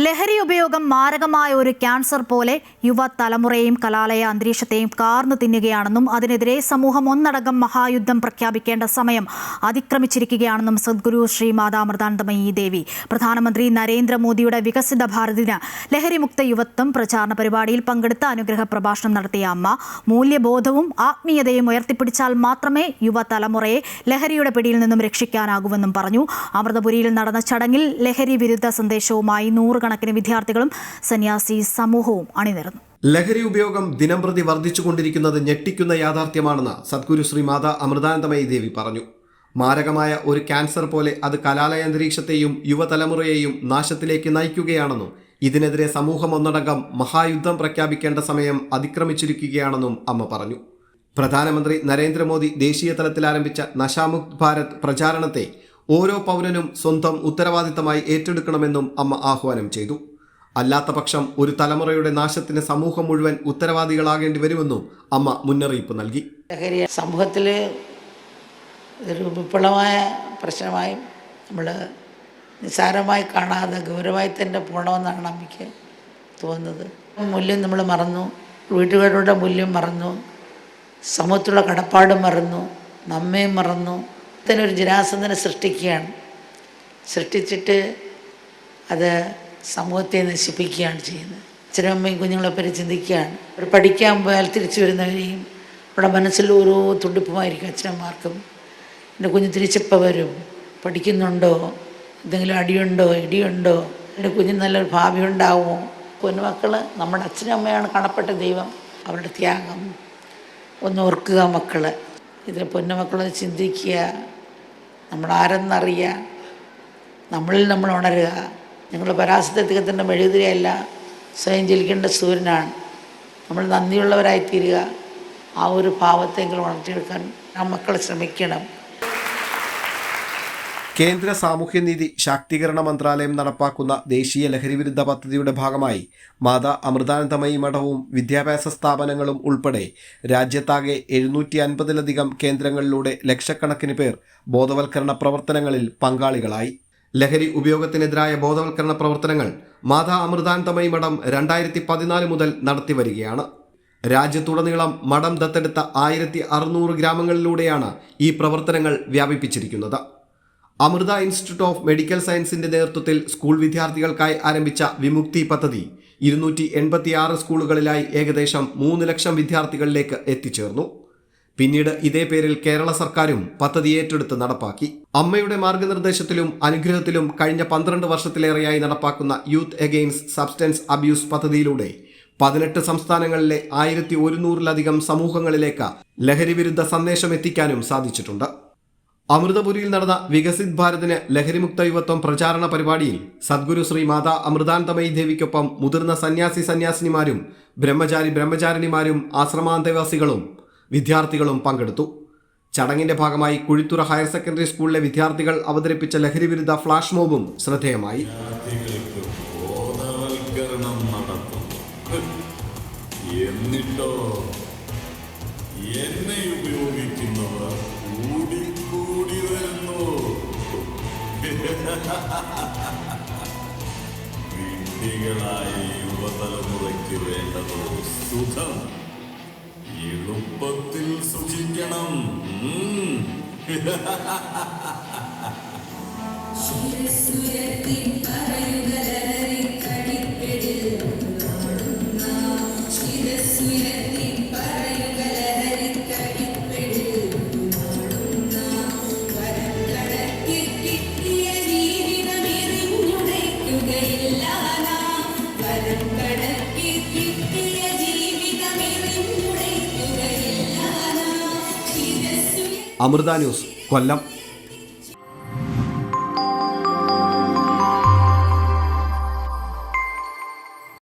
ലഹരി ഉപയോഗം മാരകമായ ഒരു ക്യാൻസർ പോലെ യുവതലമുറയെയും കലാലയ അന്തരീക്ഷത്തെയും കാർന്നു തിന്നുകയാണെന്നും അതിനെതിരെ സമൂഹം ഒന്നടങ്കം മഹായുദ്ധം പ്രഖ്യാപിക്കേണ്ട സമയം അതിക്രമിച്ചിരിക്കുകയാണെന്നും സദ്ഗുരു ശ്രീ മാതാ അമൃതാനന്ദമയി ദേവി പ്രധാനമന്ത്രി നരേന്ദ്രമോദിയുടെ വികസിത ഭാരതിന് ലഹരിമുക്ത യുവത്വം പ്രചാരണ പരിപാടിയിൽ പങ്കെടുത്ത അനുഗ്രഹ പ്രഭാഷണം നടത്തിയ അമ്മ മൂല്യബോധവും ആത്മീയതയും ഉയർത്തിപ്പിടിച്ചാൽ മാത്രമേ യുവതലമുറയെ ലഹരിയുടെ പിടിയിൽ നിന്നും രക്ഷിക്കാനാകൂവെന്നും പറഞ്ഞു. അമൃതപുരിയിൽ നടന്ന ചടങ്ങിൽ ലഹരി വിരുദ്ധ സന്ദേശവുമായി നൂറുകണക്കിന് വിദ്യാർത്ഥികളും സന്യാസി സമൂഹവും അണിനിരന്നു. ലഹരി ഉപയോഗം ദിനംപ്രതി വർദ്ധിച്ചുകൊണ്ടിരിക്കുന്നത് ഞെട്ടിക്കുന്ന യാഥാർത്ഥ്യമാണെന്ന് സദ്ഗുരു ശ്രീ മാതാ അമൃതാനന്ദമയി ദേവി പറഞ്ഞു. മാരകമായ ഒരു ക്യാൻസർ പോലെ അത് കലാലയ അന്തരീക്ഷത്തെയും യുവതലമുറയെയും നാശത്തിലേക്ക് നയിക്കുകയാണെന്നും ഇതിനെതിരെ സമൂഹം ഒന്നടങ്കം മഹായുദ്ധം പ്രഖ്യാപിക്കേണ്ട സമയം അതിക്രമിച്ചിരിക്കുകയാണെന്നും അമ്മ പറഞ്ഞു. പ്രധാനമന്ത്രി നരേന്ദ്രമോദി ദേശീയ തലത്തിൽ ആരംഭിച്ച നശാമുക്ത് ഭാരത് പ്രചാരണത്തെ ഓരോ പൗരനും സ്വന്തം ഉത്തരവാദിത്തമായി ഏറ്റെടുക്കണമെന്നും അമ്മ ആഹ്വാനം ചെയ്തു. അല്ലാത്ത പക്ഷം ഒരു തലമുറയുടെ നാശത്തിന് സമൂഹം മുഴുവൻ ഉത്തരവാദികളാകേണ്ടി വരുമെന്നും അമ്മ മുന്നറിയിപ്പ് നൽകി. ലഹരി സമൂഹത്തിൽ ഇതൊരു വിപ്ലവമായ പ്രശ്നമായി നമ്മൾ നിസ്സാരമായി കാണാതെ ഗൗരവമായി തന്നെ പോകണമെന്നാണ് അമ്മയ്ക്ക് തോന്നുന്നത്. മൂല്യം നമ്മൾ മറന്നു, വീട്ടുകാരുടെ മൂല്യം മറന്നു, സമൂഹത്തിലുള്ള കടപ്പാട് മറന്നു, നമ്മയും മറന്നു. ഒരു ജനാസന്ധനെ സൃഷ്ടിച്ചിട്ട് അത് സമൂഹത്തെ നശിപ്പിക്കുകയാണ് ചെയ്യുന്നത്. അച്ഛനും അമ്മയും കുഞ്ഞുങ്ങളെപ്പറ്റി ചിന്തിക്കുകയാണ്. അവർ പഠിക്കാൻ പോയാൽ തിരിച്ചു വരുന്നവരെയും അവരുടെ മനസ്സിൽ ഓരോ തുടിപ്പുമായിരിക്കും അച്ഛനമ്മമാർക്കും. എൻ്റെ കുഞ്ഞ് തിരിച്ചെപ്പോൾ വരും, പഠിക്കുന്നുണ്ടോ, എന്തെങ്കിലും അടിയുണ്ടോ ഇടിയുണ്ടോ, എൻ്റെ കുഞ്ഞിന് നല്ലൊരു ഭാവി ഉണ്ടാവുമോ. പൊന്നുമക്കൾ നമ്മുടെ അച്ഛനും അമ്മയാണ് കാണപ്പെട്ട ദൈവം. അവരുടെ ത്യാഗം ഒന്ന് ഓർക്കുക മക്കൾ. ഇതിൽ പൊന്നുമക്കളൊന്ന് ചിന്തിക്കുക, നമ്മളാരെന്നറിയുക, നമ്മളിൽ നമ്മൾ ഉണരുക. നിങ്ങളുടെ പരാസത്യത്തിൻ്റെ മെഴുകുതിരിയല്ല, സ്വയം ജലിക്കേണ്ട സൂര്യനാണ്. നമ്മൾ നന്ദിയുള്ളവരായിത്തീരുക. ആ ഒരു ഭാവത്തെങ്കിലും ഉണർത്തിയെടുക്കാൻ ആ മക്കൾ ശ്രമിക്കണം. കേന്ദ്ര സാമൂഹ്യനീതി ശാക്തീകരണ മന്ത്രാലയം നടപ്പാക്കുന്ന ദേശീയ ലഹരിവിരുദ്ധ പദ്ധതിയുടെ ഭാഗമായി മാതാ അമൃതാനന്ദമയി മഠവും വിദ്യാഭ്യാസ സ്ഥാപനങ്ങളും ഉൾപ്പെടെ രാജ്യത്താകെ 750-ലധികം കേന്ദ്രങ്ങളിലൂടെ ലക്ഷക്കണക്കിന് പേർ ബോധവൽക്കരണ പ്രവർത്തനങ്ങളിൽ പങ്കാളികളായി. ലഹരി ഉപയോഗത്തിനെതിരായ ബോധവൽക്കരണ പ്രവർത്തനങ്ങൾ മാതാ അമൃതാനന്ദമയി മഠം 2014 മുതൽ നടത്തിവരികയാണ്. രാജ്യത്തുടനീളം മഠം ദത്തെടുത്ത 1600 ഗ്രാമങ്ങളിലൂടെയാണ് ഈ പ്രവർത്തനങ്ങൾ വ്യാപിപ്പിച്ചിരിക്കുന്നത്. അമൃത ഇൻസ്റ്റിറ്റ്യൂട്ട് ഓഫ് മെഡിക്കൽ സയൻസിന്റെ നേതൃത്വത്തിൽ സ്കൂൾ വിദ്യാർത്ഥികൾക്കായി ആരംഭിച്ച വിമുക്തി പദ്ധതി 286 സ്കൂളുകളിലായി ഏകദേശം 3 ലക്ഷം വിദ്യാർത്ഥികളിലേക്ക് എത്തിച്ചേർന്നു. പിന്നീട് ഇതേ പേരിൽ കേരള സർക്കാരും പദ്ധതി ഏറ്റെടുത്ത് നടപ്പാക്കി. അമ്മയുടെ മാർഗനിർദ്ദേശത്തിലും അനുഗ്രഹത്തിലും കഴിഞ്ഞ 12 വർഷത്തിലേറെയായി നടപ്പാക്കുന്ന യൂത്ത് എഗെയിൻസ്റ്റ് സബ്സ്റ്റൻസ് അബ്യൂസ് പദ്ധതിയിലൂടെ 18 സംസ്ഥാനങ്ങളിലെ 1100-ലധികം സമൂഹങ്ങളിലേക്ക് ലഹരിവിരുദ്ധ സന്ദേശം എത്തിക്കാനും സാധിച്ചിട്ടുണ്ട്. അമൃതപുരിയിൽ നടന്ന വികസിത് ഭാരതിന് ലഹരിമുക്ത യുവത്വം പ്രചാരണ പരിപാടിയിൽ സദ്ഗുരു ശ്രീ മാതാ അമൃതാനന്ദമയി ദേവിക്കൊപ്പം മുതിർന്ന സന്യാസിനിമാരും ബ്രഹ്മചാരിണിമാരും ആശ്രമാന്തേവാസികളും വിദ്യാർത്ഥികളും പങ്കെടുത്തു. ചടങ്ങിന്റെ ഭാഗമായി കുഴിത്തുറ ഹയർ സെക്കൻഡറി സ്കൂളിലെ വിദ്യാർത്ഥികൾ അവതരിപ്പിച്ച ലഹരിവിരുദ്ധ ഫ്ലാഷ് മോബും ശ്രദ്ധേയമായി. വിഡ്ഢികളായ യുവതലമുറയ്ക്ക് വേണ്ടതോ സുഖം, എളുപ്പത്തിൽ സുഖിക്കണം. അമൃത ന്യൂസ്, കൊല്ലം.